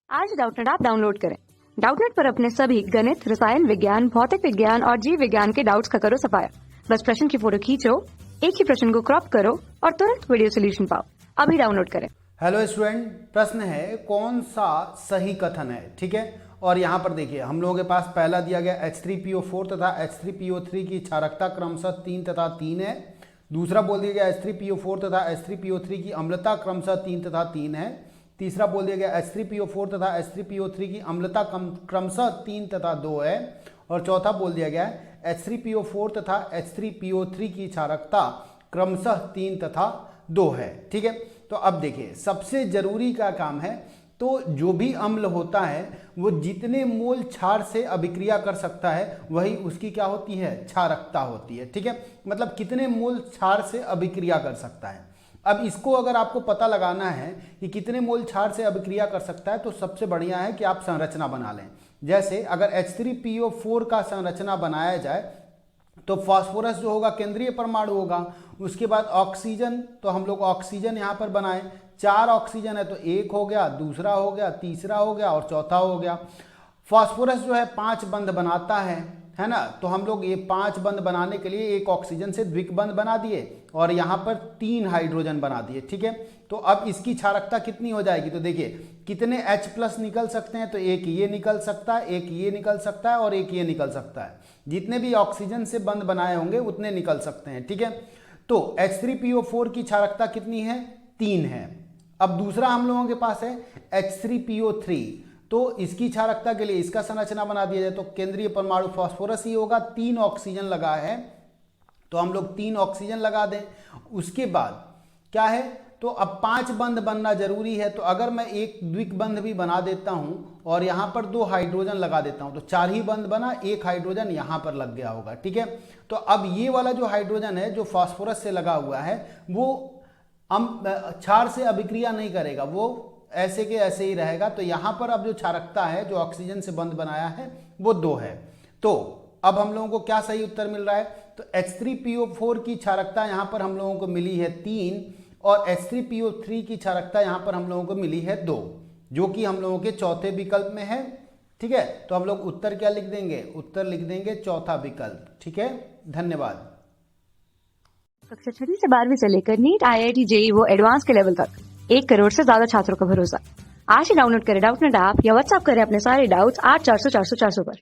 आज Doubtnut app download करें। Doubtnut पर अपने सभी गणित, रसायन विज्ञान, भौतिक विज्ञान और जीव विज्ञान के डाउट्स का करो सफाया। बस प्रश्न की फोटो खींचो, एक ही प्रश्न को क्रॉप करो और तुरंत वीडियो सोल्यूशन पाओ। अभी डाउनलोड करें। हेलो स्टूडेंट, प्रश्न है कौन सा सही कथन है। ठीक है, और यहाँ पर देखिए हम लोगों के पास पहला दिया गया H3PO4 तथा H3PO3 की क्षारकता क्रमशः 3 तथा 3 है। दूसरा बोल दिया गया H3PO4 तथा H3PO3 की अम्लता क्रमशः 3 तथा 3 है। तीसरा बोल दिया गया H3PO4 तथा H3PO3 की अम्लता क्रमशः 3 तथा 2 है। और चौथा बोल दिया गया H3PO4 तथा H3PO3 की क्षारकता क्रमशः 3 तथा 2 है। ठीक है, तो अब देखिए सबसे जरूरी का काम है, तो जो भी अम्ल होता है वो जितने मोल क्षार से अभिक्रिया कर सकता है वही उसकी क्या होती है, क्षारकता होती है। ठीक है, मतलब कितने मोल क्षार से अभिक्रिया कर सकता है। अब इसको अगर आपको पता लगाना है कि कितने मोल क्षार से अभिक्रिया कर सकता है, तो सबसे बढ़िया है कि आप संरचना बना लें। जैसे अगर H3PO4 का संरचना बनाया जाए तो फास्फोरस जो होगा केंद्रीय परमाणु होगा, उसके बाद ऑक्सीजन, तो हम लोग ऑक्सीजन यहाँ पर बनाए, 4 ऑक्सीजन है तो 1 हो गया, दूसरा हो गया, तीसरा हो गया और चौथा हो गया। फास्फोरस जो है 5 बंध बनाता है ना, तो हम लोग ये 5 बंध बनाने के लिए एक ऑक्सीजन से द्विक बंध बना दिए और यहाँ पर 3 हाइड्रोजन बना दिए। ठीक है, तो अब इसकी क्षारकता कितनी हो जाएगी, तो देखिए कितने H+ निकल सकते हैं, तो एक ये निकल सकता है, एक ये निकल सकता है और एक ये निकल सकता है। जितने भी ऑक्सीजन से बंध बनाए होंगे उतने निकल सकते हैं। ठीक है, तो H3PO4 की क्षारकता कितनी है, 3 है। अब दूसरा हम लोगों के पास है H3PO3, तो इसकी क्षारकता के लिए इसका संरचना बना दिया जाए तो केंद्रीय परमाणु फास्फोरस ही होगा, 3 ऑक्सीजन लगा है तो हम लोग 3 ऑक्सीजन लगा दें। उसके बाद क्या है, तो अब 5 बंध बनना जरूरी है, तो अगर मैं एक द्विक बंध भी बना देता हूं और यहां पर 2 हाइड्रोजन लगा देता हूं तो 4 ही बंध बना, 1 हाइड्रोजन यहां पर लग गया होगा। ठीक है, तो अब ये वाला जो हाइड्रोजन है जो फास्फोरस से लगा हुआ है वो क्षार से अभिक्रिया नहीं करेगा, वो ऐसे के ऐसे ही रहेगा। तो यहां पर अब जो क्षारकता है जो ऑक्सीजन से बंध बनाया है वो 2 है। तो अब हम लोगों को क्या सही उत्तर मिल रहा है, तो H3PO4 की क्षारकता यहां पर हम लोगों को मिली है 3 और H3PO3 की क्षारकता यहां पर हम लोगों को मिली है 2, जो कि हम लोगों के चौथे विकल्प में है। ठीक है, तो हम लोग उत्तर क्या लिख देंगे, उत्तर लिख देंगे चौथा विकल्प। ठीक है, धन्यवाद। कक्षा 6 से 12वीं से लेकर नीट, IIT, JEE वो एडवांस के लेवल तक 1 करोड़ से ज्यादा छात्रों का भरोसा। आज ही डाउनलोड करें डाउटनेट ऐप या व्हाट्सएप करें अपने सारे डाउट्स 8400 400 400 पर।